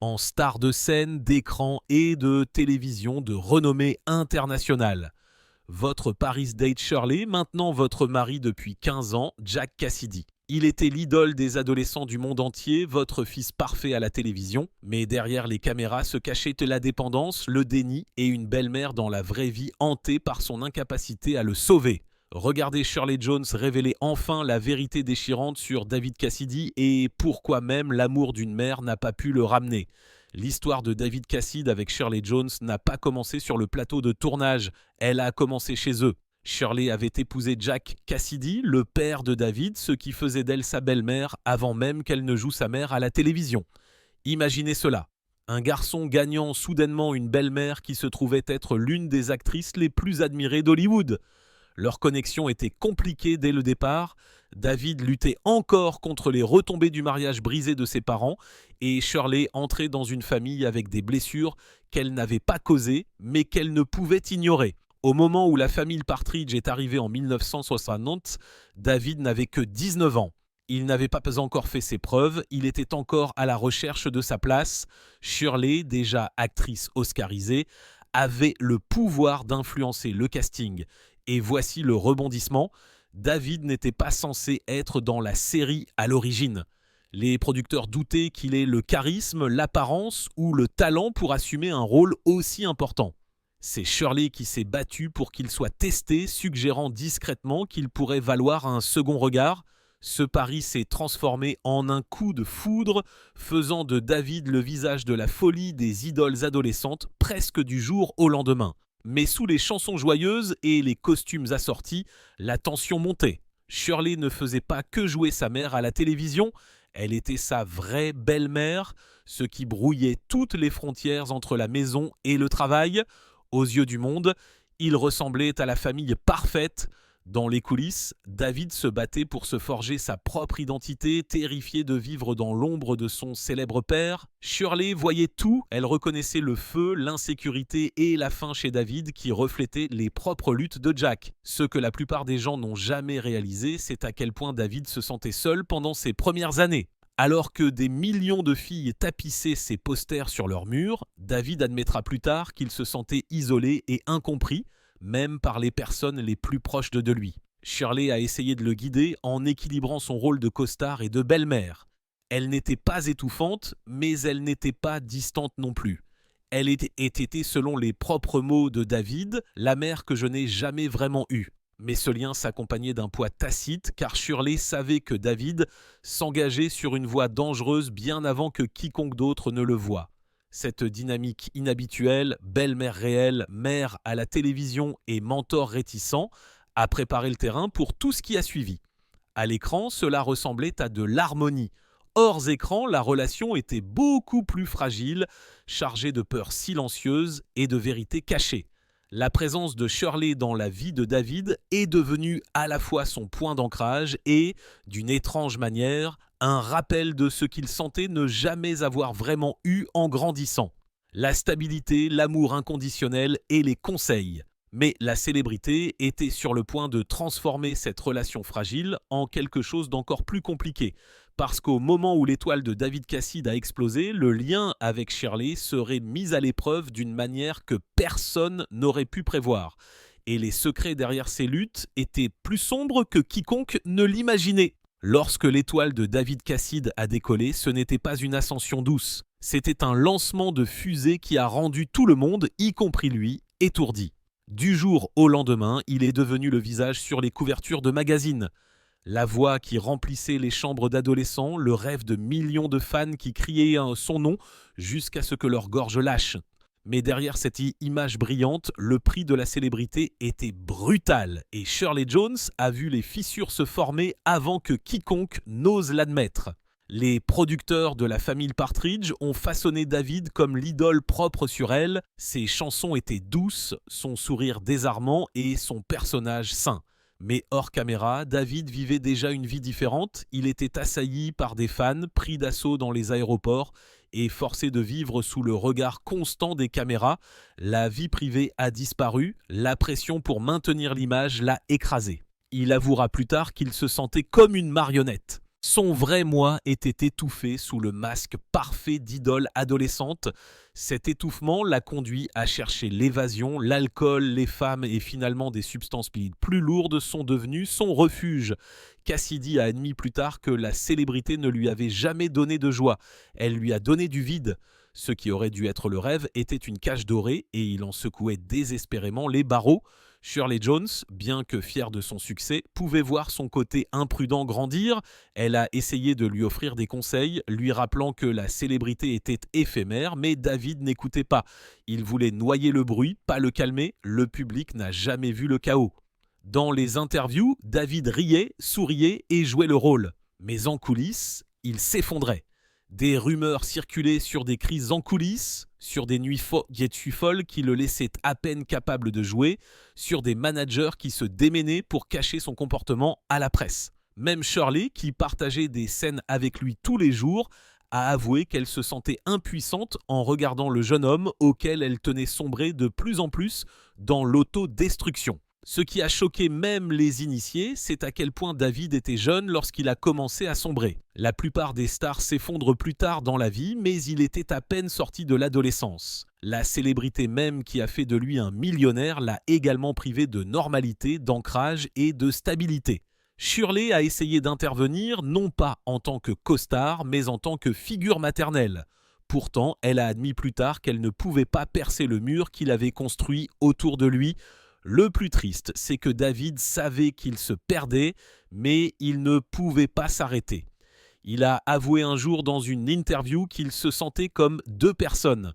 en star de scène, d'écran et de télévision de renommée internationale. Votre Paris date Shirley, maintenant votre mari depuis 15 ans, Jack Cassidy. Il était l'idole des adolescents du monde entier, votre fils parfait à la télévision, mais derrière les caméras se cachait la dépendance, le déni et une belle-mère dans la vraie vie hantée par son incapacité à le sauver. Regardez Shirley Jones révéler enfin la vérité déchirante sur David Cassidy et pourquoi même l'amour d'une mère n'a pas pu le ramener. L'histoire de David Cassidy avec Shirley Jones n'a pas commencé sur le plateau de tournage, elle a commencé chez eux. Shirley avait épousé Jack Cassidy, le père de David, ce qui faisait d'elle sa belle-mère avant même qu'elle ne joue sa mère à la télévision. Imaginez cela. Un garçon gagnant soudainement une belle-mère qui se trouvait être l'une des actrices les plus admirées d'Hollywood. Leur connexion était compliquée dès le départ. David luttait encore contre les retombées du mariage brisé de ses parents et Shirley entrait dans une famille avec des blessures qu'elle n'avait pas causées mais qu'elle ne pouvait ignorer. Au moment où la famille Partridge est arrivée en 1960, David n'avait que 19 ans. Il n'avait pas encore fait ses preuves, il était encore à la recherche de sa place. Shirley, déjà actrice oscarisée, avait le pouvoir d'influencer le casting. Et voici le rebondissement, David n'était pas censé être dans la série à l'origine. Les producteurs doutaient qu'il ait le charisme, l'apparence ou le talent pour assumer un rôle aussi important. C'est Shirley qui s'est battue pour qu'il soit testé, suggérant discrètement qu'il pourrait valoir un second regard. Ce pari s'est transformé en un coup de foudre, faisant de David le visage de la folie des idoles adolescentes presque du jour au lendemain. Mais sous les chansons joyeuses et les costumes assortis, la tension montait. Shirley ne faisait pas que jouer sa mère à la télévision, elle était sa vraie belle-mère, ce qui brouillait toutes les frontières entre la maison et le travail. Aux yeux du monde, il ressemblait à la famille parfaite. Dans les coulisses, David se battait pour se forger sa propre identité, terrifié de vivre dans l'ombre de son célèbre père. Shirley voyait tout, elle reconnaissait le feu, l'insécurité et la faim chez David qui reflétaient les propres luttes de Jack. Ce que la plupart des gens n'ont jamais réalisé, c'est à quel point David se sentait seul pendant ses premières années. Alors que des millions de filles tapissaient ses posters sur leurs murs, David admettra plus tard qu'il se sentait isolé et incompris, même par les personnes les plus proches de lui. Shirley a essayé de le guider en équilibrant son rôle de costard et de belle-mère. Elle n'était pas étouffante, mais elle n'était pas distante non plus. Elle était, selon les propres mots de David, la mère que je n'ai jamais vraiment eue. Mais ce lien s'accompagnait d'un poids tacite car Shirley savait que David s'engageait sur une voie dangereuse bien avant que quiconque d'autre ne le voie. Cette dynamique inhabituelle, belle-mère réelle, mère à la télévision et mentor réticent, a préparé le terrain pour tout ce qui a suivi. À l'écran, cela ressemblait à de l'harmonie. Hors écran, la relation était beaucoup plus fragile, chargée de peurs silencieuses et de vérités cachées. La présence de Shirley dans la vie de David est devenue à la fois son point d'ancrage et, d'une étrange manière, un rappel de ce qu'il sentait ne jamais avoir vraiment eu en grandissant. La stabilité, l'amour inconditionnel et les conseils. Mais la célébrité était sur le point de transformer cette relation fragile en quelque chose d'encore plus compliqué. Parce qu'au moment où l'étoile de David Cassidy a explosé, le lien avec Shirley serait mis à l'épreuve d'une manière que personne n'aurait pu prévoir. Et les secrets derrière ces luttes étaient plus sombres que quiconque ne l'imaginait. Lorsque l'étoile de David Cassidy a décollé, ce n'était pas une ascension douce. C'était un lancement de fusée qui a rendu tout le monde, y compris lui, étourdi. Du jour au lendemain, il est devenu le visage sur les couvertures de magazines. La voix qui remplissait les chambres d'adolescents, le rêve de millions de fans qui criaient son nom jusqu'à ce que leur gorge lâche. Mais derrière cette image brillante, le prix de la célébrité était brutal et Shirley Jones a vu les fissures se former avant que quiconque n'ose l'admettre. Les producteurs de la famille Partridge ont façonné David comme l'idole propre sur elle. Ses chansons étaient douces, son sourire désarmant et son personnage sain. Mais hors caméra, David vivait déjà une vie différente. Il était assailli par des fans, pris d'assaut dans les aéroports et forcé de vivre sous le regard constant des caméras. La vie privée a disparu, la pression pour maintenir l'image l'a écrasé. Il avouera plus tard qu'il se sentait comme une marionnette. Son vrai moi était étouffé sous le masque parfait d'idole adolescente. Cet étouffement l'a conduit à chercher l'évasion, l'alcool, les femmes et finalement des substances plus lourdes sont devenues son refuge. Cassidy a admis plus tard que la célébrité ne lui avait jamais donné de joie, elle lui a donné du vide. Ce qui aurait dû être le rêve était une cage dorée et il en secouait désespérément les barreaux. Shirley Jones, bien que fière de son succès, pouvait voir son côté imprudent grandir. Elle a essayé de lui offrir des conseils, lui rappelant que la célébrité était éphémère, mais David n'écoutait pas. Il voulait noyer le bruit, pas le calmer. Le public n'a jamais vu le chaos. Dans les interviews, David riait, souriait et jouait le rôle. Mais en coulisses, il s'effondrait. Des rumeurs circulaient sur des crises en coulisses, sur des nuits folles qui le laissaient à peine capable de jouer, sur des managers qui se démenaient pour cacher son comportement à la presse. Même Shirley, qui partageait des scènes avec lui tous les jours, a avoué qu'elle se sentait impuissante en regardant le jeune homme auquel elle tenait sombrer de plus en plus dans l'autodestruction. Ce qui a choqué même les initiés, c'est à quel point David était jeune lorsqu'il a commencé à sombrer. La plupart des stars s'effondrent plus tard dans la vie, mais il était à peine sorti de l'adolescence. La célébrité même qui a fait de lui un millionnaire l'a également privé de normalité, d'ancrage et de stabilité. Shirley a essayé d'intervenir non pas en tant que costard, mais en tant que figure maternelle. Pourtant, elle a admis plus tard qu'elle ne pouvait pas percer le mur qu'il avait construit autour de lui. Le plus triste, c'est que David savait qu'il se perdait, mais il ne pouvait pas s'arrêter. Il a avoué un jour dans une interview qu'il se sentait comme deux personnes.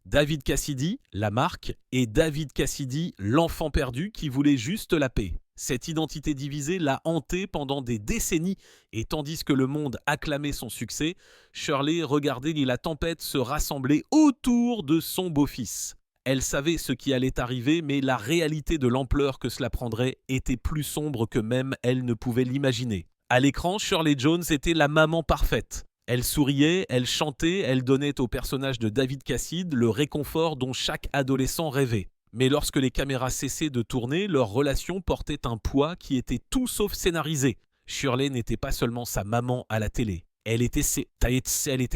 David Cassidy, la marque, et David Cassidy, l'enfant perdu qui voulait juste la paix. Cette identité divisée l'a hanté pendant des décennies et tandis que le monde acclamait son succès, Shirley regardait la tempête se rassembler autour de son beau-fils. Elle savait ce qui allait arriver, mais la réalité de l'ampleur que cela prendrait était plus sombre que même elle ne pouvait l'imaginer. À l'écran, Shirley Jones était la maman parfaite. Elle souriait, elle chantait, elle donnait au personnage de David Cassidy le réconfort dont chaque adolescent rêvait. Mais lorsque les caméras cessaient de tourner, leur relation portait un poids qui était tout sauf scénarisé. Shirley n'était pas seulement sa maman à la télé. Elle était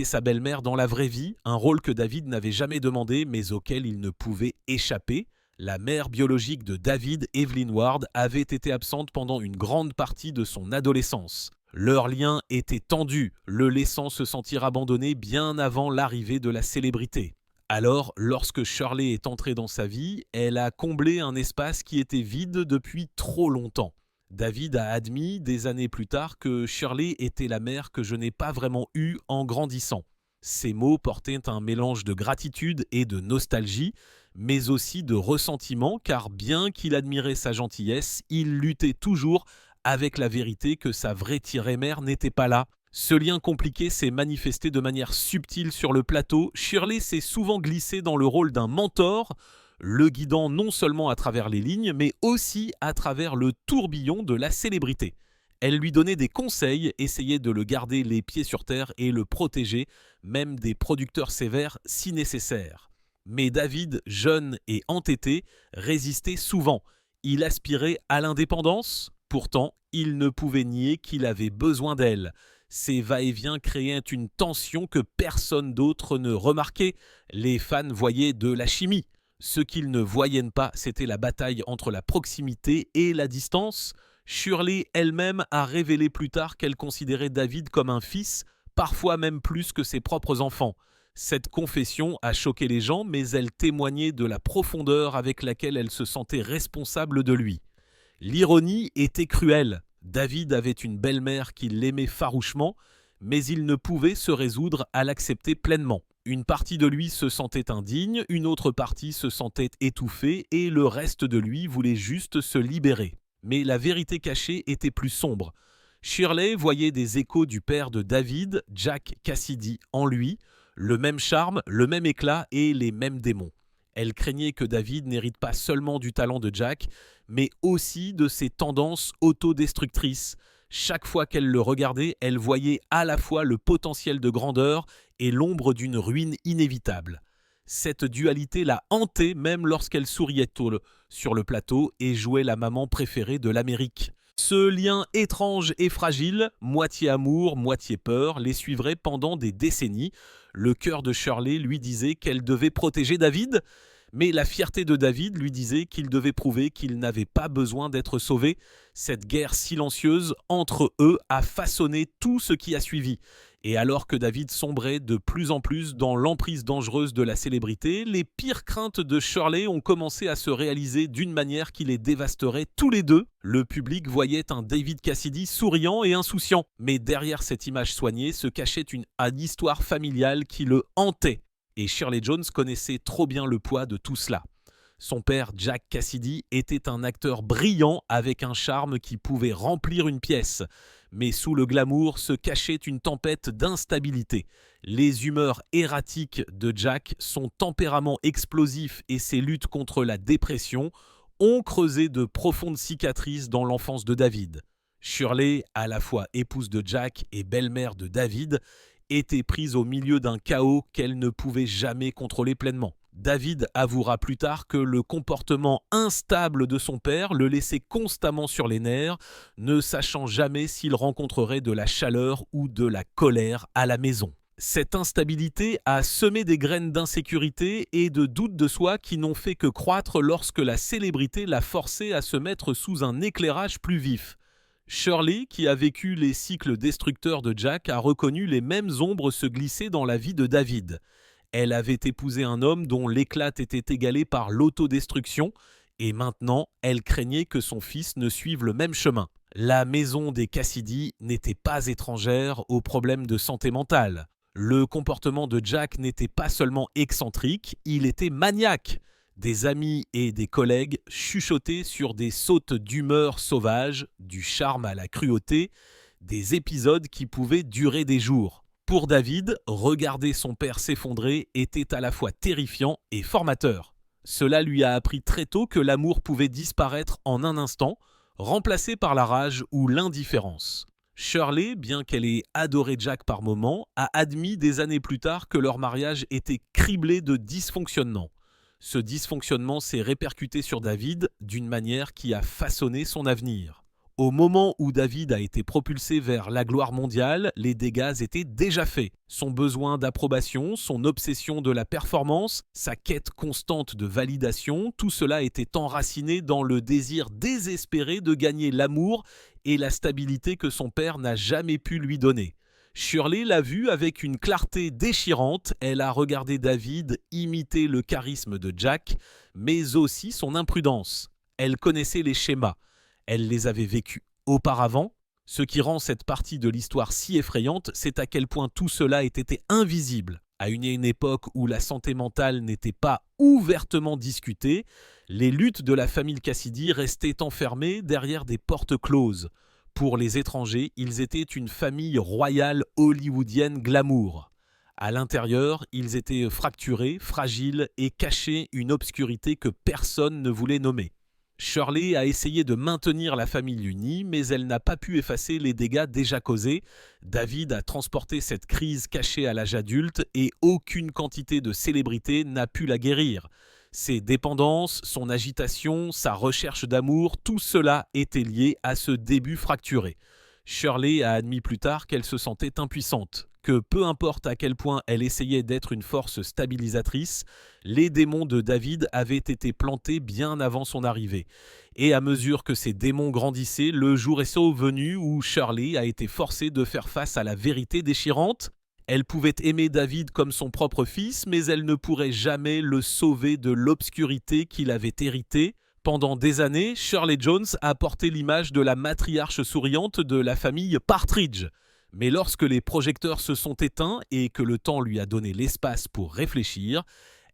sa belle-mère dans la vraie vie, un rôle que David n'avait jamais demandé mais auquel il ne pouvait échapper. La mère biologique de David, Evelyn Ward, avait été absente pendant une grande partie de son adolescence. Leur lien était tendu, le laissant se sentir abandonné bien avant l'arrivée de la célébrité. Alors, lorsque Shirley est entrée dans sa vie, elle a comblé un espace qui était vide depuis trop longtemps. David a admis des années plus tard que Shirley était la mère que je n'ai pas vraiment eue en grandissant. Ces mots portaient un mélange de gratitude et de nostalgie, mais aussi de ressentiment car bien qu'il admirait sa gentillesse, il luttait toujours avec la vérité que sa vraie mère n'était pas là. Ce lien compliqué s'est manifesté de manière subtile sur le plateau. Shirley s'est souvent glissée dans le rôle d'un mentor, le guidant non seulement à travers les lignes, mais aussi à travers le tourbillon de la célébrité. Elle lui donnait des conseils, essayait de le garder les pieds sur terre et le protéger, même des producteurs sévères si nécessaire. Mais David, jeune et entêté, résistait souvent. Il aspirait à l'indépendance, pourtant il ne pouvait nier qu'il avait besoin d'elle. Ces va-et-vient créaient une tension que personne d'autre ne remarquait. Les fans voyaient de la chimie. Ce qu'ils ne voyaient pas, c'était la bataille entre la proximité et la distance. Shirley elle-même a révélé plus tard qu'elle considérait David comme un fils, parfois même plus que ses propres enfants. Cette confession a choqué les gens, mais elle témoignait de la profondeur avec laquelle elle se sentait responsable de lui. L'ironie était cruelle. David avait une belle-mère qui l'aimait farouchement, mais il ne pouvait se résoudre à l'accepter pleinement. Une partie de lui se sentait indigne, une autre partie se sentait étouffée et le reste de lui voulait juste se libérer. Mais la vérité cachée était plus sombre. Shirley voyait des échos du père de David, Jack Cassidy, en lui, le même charme, le même éclat et les mêmes démons. Elle craignait que David n'hérite pas seulement du talent de Jack, mais aussi de ses tendances autodestructrices. Chaque fois qu'elle le regardait, elle voyait à la fois le potentiel de grandeur et l'ombre d'une ruine inévitable. Cette dualité la hantait même lorsqu'elle souriait sur le plateau et jouait la maman préférée de l'Amérique. Ce lien étrange et fragile, moitié amour, moitié peur, les suivrait pendant des décennies. Le cœur de Shirley lui disait qu'elle devait protéger David, mais la fierté de David lui disait qu'il devait prouver qu'il n'avait pas besoin d'être sauvé. Cette guerre silencieuse entre eux a façonné tout ce qui a suivi. Et alors que David sombrait de plus en plus dans l'emprise dangereuse de la célébrité, les pires craintes de Shirley ont commencé à se réaliser d'une manière qui les dévasterait tous les deux. Le public voyait un David Cassidy souriant et insouciant, mais derrière cette image soignée se cachait une histoire familiale qui le hantait. Et Shirley Jones connaissait trop bien le poids de tout cela. Son père, Jack Cassidy, était un acteur brillant avec un charme qui pouvait remplir une pièce. Mais sous le glamour se cachait une tempête d'instabilité. Les humeurs erratiques de Jack, son tempérament explosif et ses luttes contre la dépression ont creusé de profondes cicatrices dans l'enfance de David. Shirley, à la fois épouse de Jack et belle-mère de David, était prise au milieu d'un chaos qu'elle ne pouvait jamais contrôler pleinement. David avouera plus tard que le comportement instable de son père le laissait constamment sur les nerfs, ne sachant jamais s'il rencontrerait de la chaleur ou de la colère à la maison. Cette instabilité a semé des graines d'insécurité et de doute de soi qui n'ont fait que croître lorsque la célébrité l'a forcé à se mettre sous un éclairage plus vif. Shirley, qui a vécu les cycles destructeurs de Jack, a reconnu les mêmes ombres se glisser dans la vie de David. Elle avait épousé un homme dont l'éclat était égalé par l'autodestruction, et maintenant elle craignait que son fils ne suive le même chemin. La maison des Cassidy n'était pas étrangère aux problèmes de santé mentale. Le comportement de Jack n'était pas seulement excentrique, il était maniaque. Des amis et des collègues chuchotaient sur des sautes d'humeur sauvages, du charme à la cruauté, des épisodes qui pouvaient durer des jours. Pour David, regarder son père s'effondrer était à la fois terrifiant et formateur. Cela lui a appris très tôt que l'amour pouvait disparaître en un instant, remplacé par la rage ou l'indifférence. Shirley, bien qu'elle ait adoré Jack par moments, a admis des années plus tard que leur mariage était criblé de dysfonctionnements. Ce dysfonctionnement s'est répercuté sur David d'une manière qui a façonné son avenir. Au moment où David a été propulsé vers la gloire mondiale, les dégâts étaient déjà faits. Son besoin d'approbation, son obsession de la performance, sa quête constante de validation, tout cela était enraciné dans le désir désespéré de gagner l'amour et la stabilité que son père n'a jamais pu lui donner. Shirley l'a vu avec une clarté déchirante, elle a regardé David imiter le charisme de Jack, mais aussi son imprudence. Elle connaissait les schémas. Elle les avait vécus auparavant. Ce qui rend cette partie de l'histoire si effrayante, c'est à quel point tout cela était invisible. À une époque où la santé mentale n'était pas ouvertement discutée, les luttes de la famille Cassidy restaient enfermées derrière des portes closes. Pour les étrangers, ils étaient une famille royale hollywoodienne glamour. À l'intérieur, ils étaient fracturés, fragiles et cachaient une obscurité que personne ne voulait nommer. Shirley a essayé de maintenir la famille unie, mais elle n'a pas pu effacer les dégâts déjà causés. David a transporté cette crise cachée à l'âge adulte et aucune quantité de célébrité n'a pu la guérir. Ses dépendances, son agitation, sa recherche d'amour, tout cela était lié à ce début fracturé. Shirley a admis plus tard qu'elle se sentait impuissante, que peu importe à quel point elle essayait d'être une force stabilisatrice, les démons de David avaient été plantés bien avant son arrivée. Et à mesure que ces démons grandissaient, le jour est venu où Shirley a été forcée de faire face à la vérité déchirante. Elle pouvait aimer David comme son propre fils, mais elle ne pourrait jamais le sauver de l'obscurité qu'il avait héritée. Pendant des années, Shirley Jones a porté l'image de la matriarche souriante de la famille Partridge. Mais lorsque les projecteurs se sont éteints et que le temps lui a donné l'espace pour réfléchir,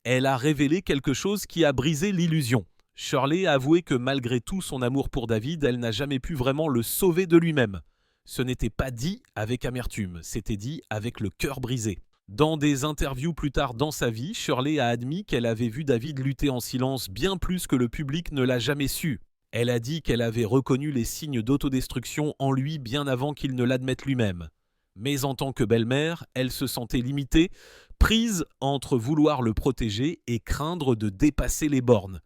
elle a révélé quelque chose qui a brisé l'illusion. Shirley a avoué que malgré tout son amour pour David, elle n'a jamais pu vraiment le sauver de lui-même. Ce n'était pas dit avec amertume, c'était dit avec le cœur brisé. Dans des interviews plus tard dans sa vie, Shirley a admis qu'elle avait vu David lutter en silence bien plus que le public ne l'a jamais su. Elle a dit qu'elle avait reconnu les signes d'autodestruction en lui bien avant qu'il ne l'admette lui-même. Mais en tant que belle-mère, elle se sentait limitée, prise entre vouloir le protéger et craindre de dépasser les bornes.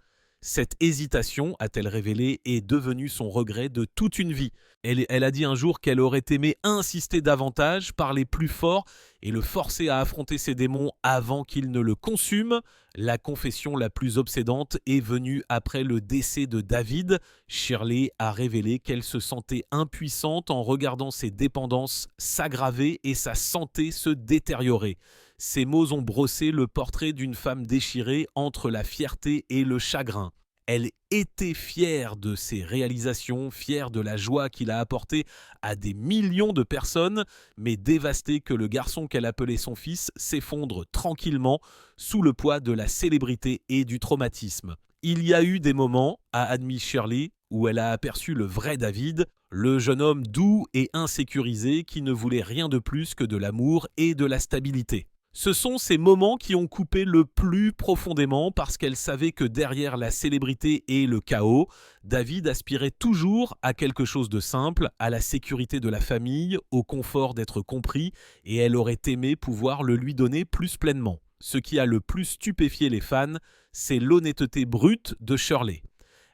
Cette hésitation, a-t-elle révélé, est devenue son regret de toute une vie. Elle a dit un jour qu'elle aurait aimé insister davantage, parler plus fort et le forcer à affronter ses démons avant qu'il ne le consume. La confession la plus obsédante est venue après le décès de David. Shirley a révélé qu'elle se sentait impuissante en regardant ses dépendances s'aggraver et sa santé se détériorer. Ces mots ont brossé le portrait d'une femme déchirée entre la fierté et le chagrin. Elle était fière de ses réalisations, fière de la joie qu'il a apportée à des millions de personnes, mais dévastée que le garçon qu'elle appelait son fils s'effondre tranquillement sous le poids de la célébrité et du traumatisme. Il y a eu des moments, a admis Shirley, où elle a aperçu le vrai David, le jeune homme doux et insécurisé qui ne voulait rien de plus que de l'amour et de la stabilité. Ce sont ces moments qui ont coupé le plus profondément parce qu'elle savait que derrière la célébrité et le chaos, David aspirait toujours à quelque chose de simple, à la sécurité de la famille, au confort d'être compris, et elle aurait aimé pouvoir le lui donner plus pleinement. Ce qui a le plus stupéfié les fans, c'est l'honnêteté brute de Shirley.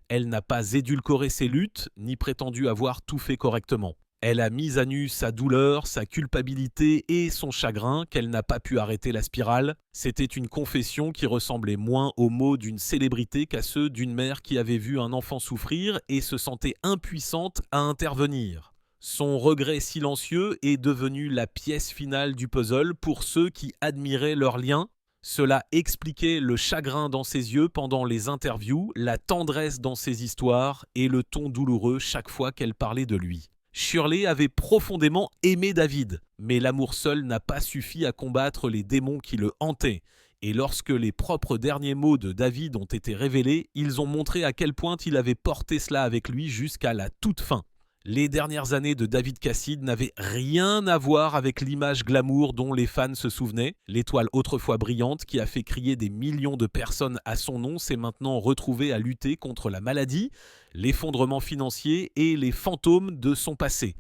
Elle n'a pas édulcoré ses luttes, ni prétendu avoir tout fait correctement. Elle a mis à nu sa douleur, sa culpabilité et son chagrin qu'elle n'a pas pu arrêter la spirale. C'était une confession qui ressemblait moins aux mots d'une célébrité qu'à ceux d'une mère qui avait vu un enfant souffrir et se sentait impuissante à intervenir. Son regret silencieux est devenu la pièce finale du puzzle pour ceux qui admiraient leur lien. Cela expliquait le chagrin dans ses yeux pendant les interviews, la tendresse dans ses histoires et le ton douloureux chaque fois qu'elle parlait de lui. Shirley avait profondément aimé David, mais l'amour seul n'a pas suffi à combattre les démons qui le hantaient. Et lorsque les propres derniers mots de David ont été révélés, ils ont montré à quel point il avait porté cela avec lui jusqu'à la toute fin. Les dernières années de David Cassidy n'avaient rien à voir avec l'image glamour dont les fans se souvenaient. L'étoile autrefois brillante qui a fait crier des millions de personnes à son nom s'est maintenant retrouvée à lutter contre la maladie, l'effondrement financier et les fantômes de son passé.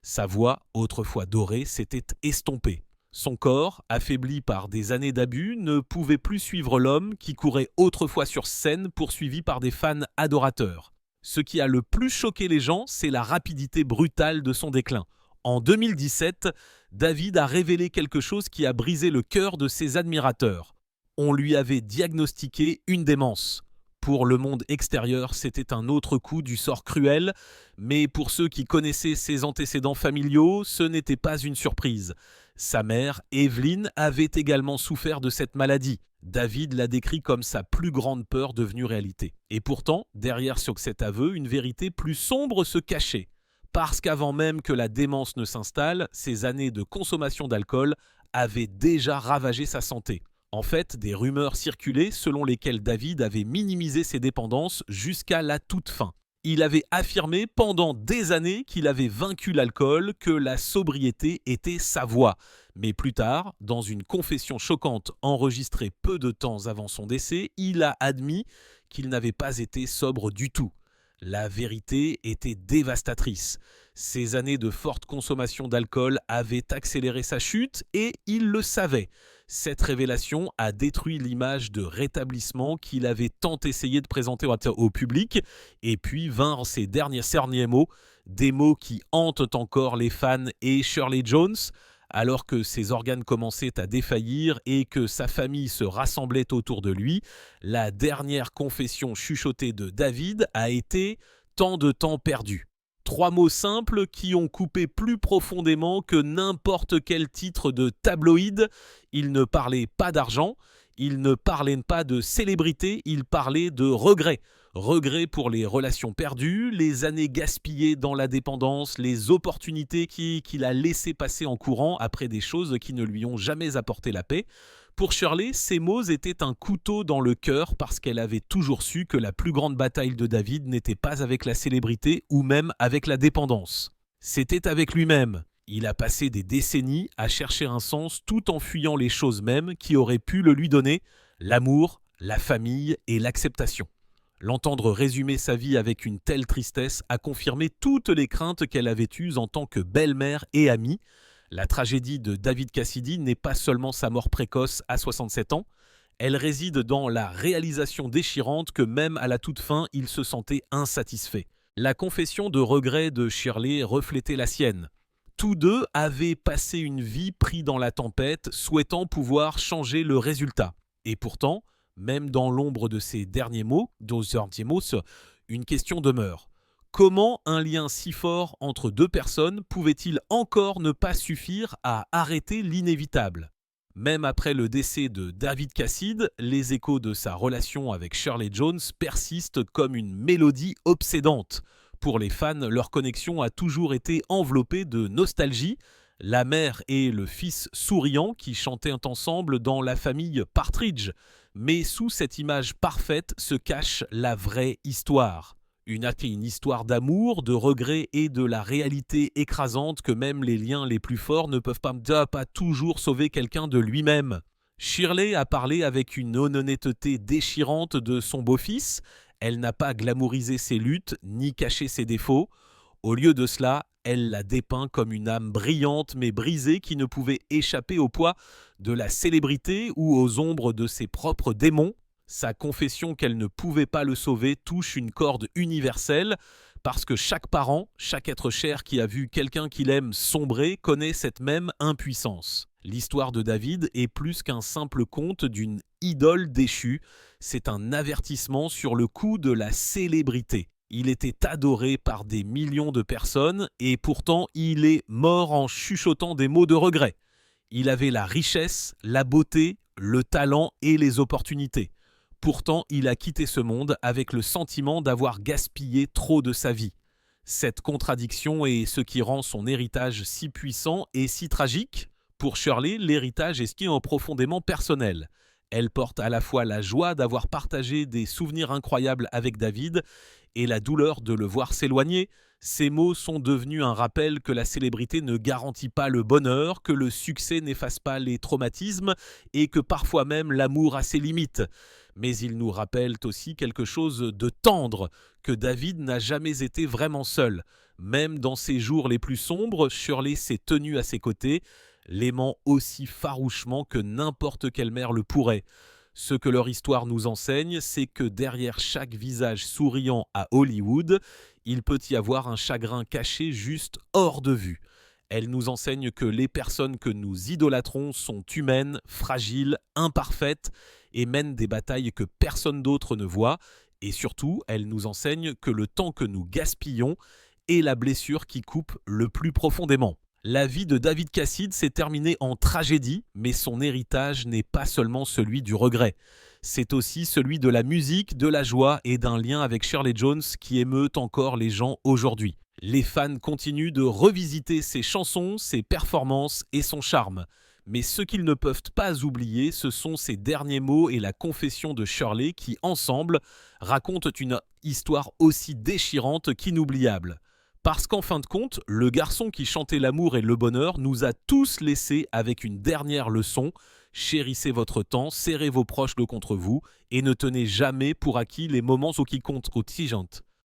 Sa voix, autrefois dorée, s'était estompée. Son corps, affaibli par des années d'abus, ne pouvait plus suivre l'homme qui courait autrefois sur scène poursuivi par des fans adorateurs. Ce qui a le plus choqué les gens, c'est la rapidité brutale de son déclin. En 2017, David a révélé quelque chose qui a brisé le cœur de ses admirateurs. On lui avait diagnostiqué une démence. Pour le monde extérieur, c'était un autre coup du sort cruel, mais pour ceux qui connaissaient ses antécédents familiaux, ce n'était pas une surprise. Sa mère, Evelyn, avait également souffert de cette maladie. David l'a décrit comme sa plus grande peur devenue réalité. Et pourtant, derrière cet aveu, une vérité plus sombre se cachait. Parce qu'avant même que la démence ne s'installe, ses années de consommation d'alcool avaient déjà ravagé sa santé. En fait, des rumeurs circulaient selon lesquelles David avait minimisé ses dépendances jusqu'à la toute fin. Il avait affirmé pendant des années qu'il avait vaincu l'alcool, que la sobriété était sa voie. Mais plus tard, dans une confession choquante enregistrée peu de temps avant son décès, il a admis qu'il n'avait pas été sobre du tout. La vérité était dévastatrice. Ces années de forte consommation d'alcool avaient accéléré sa chute et il le savait. Cette révélation a détruit l'image de rétablissement qu'il avait tant essayé de présenter au public. Et puis vinrent ses derniers mots, des mots qui hantent encore les fans et Shirley Jones, alors que ses organes commençaient à défaillir et que sa famille se rassemblait autour de lui. La dernière confession chuchotée de David a été « tant de temps perdu ». 3 mots simples qui ont coupé plus profondément que n'importe quel titre de tabloïd. Il ne parlait pas d'argent, il ne parlait pas de célébrité, il parlait de regret. Regret pour les relations perdues, les années gaspillées dans la dépendance, les opportunités qu'il a laissées passer en courant après des choses qui ne lui ont jamais apporté la paix. Pour Shirley, ces mots étaient un couteau dans le cœur parce qu'elle avait toujours su que la plus grande bataille de David n'était pas avec la célébrité ou même avec la dépendance. C'était avec lui-même. Il a passé des décennies à chercher un sens tout en fuyant les choses mêmes qui auraient pu le lui donner, l'amour, la famille et l'acceptation. L'entendre résumer sa vie avec une telle tristesse a confirmé toutes les craintes qu'elle avait eues en tant que belle-mère et amie. La tragédie de David Cassidy n'est pas seulement sa mort précoce à 67 ans, Elle réside dans la réalisation déchirante que même à la toute fin, il se sentait insatisfait. La confession de regret de Shirley reflétait la sienne. Tous deux avaient passé une vie pris dans la tempête, souhaitant pouvoir changer le résultat. Et pourtant, même dans l'ombre de ces derniers mots, une question demeure. Comment un lien si fort entre deux personnes pouvait-il encore ne pas suffire à arrêter l'inévitable ? Même après le décès de David Cassidy, les échos de sa relation avec Shirley Jones persistent comme une mélodie obsédante. Pour les fans, leur connexion a toujours été enveloppée de nostalgie. La mère et le fils souriant qui chantaient ensemble dans la famille Partridge. Mais sous cette image parfaite se cache la vraie histoire. Une histoire d'amour, de regret et de la réalité écrasante que même les liens les plus forts ne peuvent pas toujours sauver quelqu'un de lui-même. Shirley a parlé avec une honnêteté déchirante de son beau-fils. Elle n'a pas glamourisé ses luttes ni caché ses défauts. Au lieu de cela, elle l'a dépeint comme une âme brillante mais brisée qui ne pouvait échapper au poids de la célébrité ou aux ombres de ses propres démons. Sa confession qu'elle ne pouvait pas le sauver touche une corde universelle parce que chaque parent, chaque être cher qui a vu quelqu'un qu'il aime sombrer connaît cette même impuissance. L'histoire de David est plus qu'un simple conte d'une idole déchue, c'est un avertissement sur le coup de la célébrité. Il était adoré par des millions de personnes et pourtant il est mort en chuchotant des mots de regret. Il avait la richesse, la beauté, le talent et les opportunités. Pourtant, il a quitté ce monde avec le sentiment d'avoir gaspillé trop de sa vie. Cette contradiction est ce qui rend son héritage si puissant et si tragique. Pour Shirley, l'héritage est profondément personnel. Elle porte à la fois la joie d'avoir partagé des souvenirs incroyables avec David et la douleur de le voir s'éloigner. Ces mots sont devenus un rappel que la célébrité ne garantit pas le bonheur, que le succès n'efface pas les traumatismes et que parfois même l'amour a ses limites. Mais ils nous rappellent aussi quelque chose de tendre, que David n'a jamais été vraiment seul. Même dans ses jours les plus sombres, Shirley s'est tenue à ses côtés, l'aimant aussi farouchement que n'importe quelle mère le pourrait. Ce que leur histoire nous enseigne, c'est que derrière chaque visage souriant à Hollywood, il peut y avoir un chagrin caché juste hors de vue. Elle nous enseigne que les personnes que nous idolâtrons sont humaines, fragiles, imparfaites et mènent des batailles que personne d'autre ne voit. Et surtout, elle nous enseigne que le temps que nous gaspillons est la blessure qui coupe le plus profondément. La vie de David Cassidy s'est terminée en tragédie, mais son héritage n'est pas seulement celui du regret. C'est aussi celui de la musique, de la joie et d'un lien avec Shirley Jones qui émeut encore les gens aujourd'hui. Les fans continuent de revisiter ses chansons, ses performances et son charme. Mais ce qu'ils ne peuvent pas oublier, ce sont ses derniers mots et la confession de Shirley qui, ensemble, racontent une histoire aussi déchirante qu'inoubliable. Parce qu'en fin de compte, le garçon qui chantait l'amour et le bonheur nous a tous laissés avec une dernière leçon. Chérissez votre temps, serrez vos proches contre vous et ne tenez jamais pour acquis les moments qui comptent.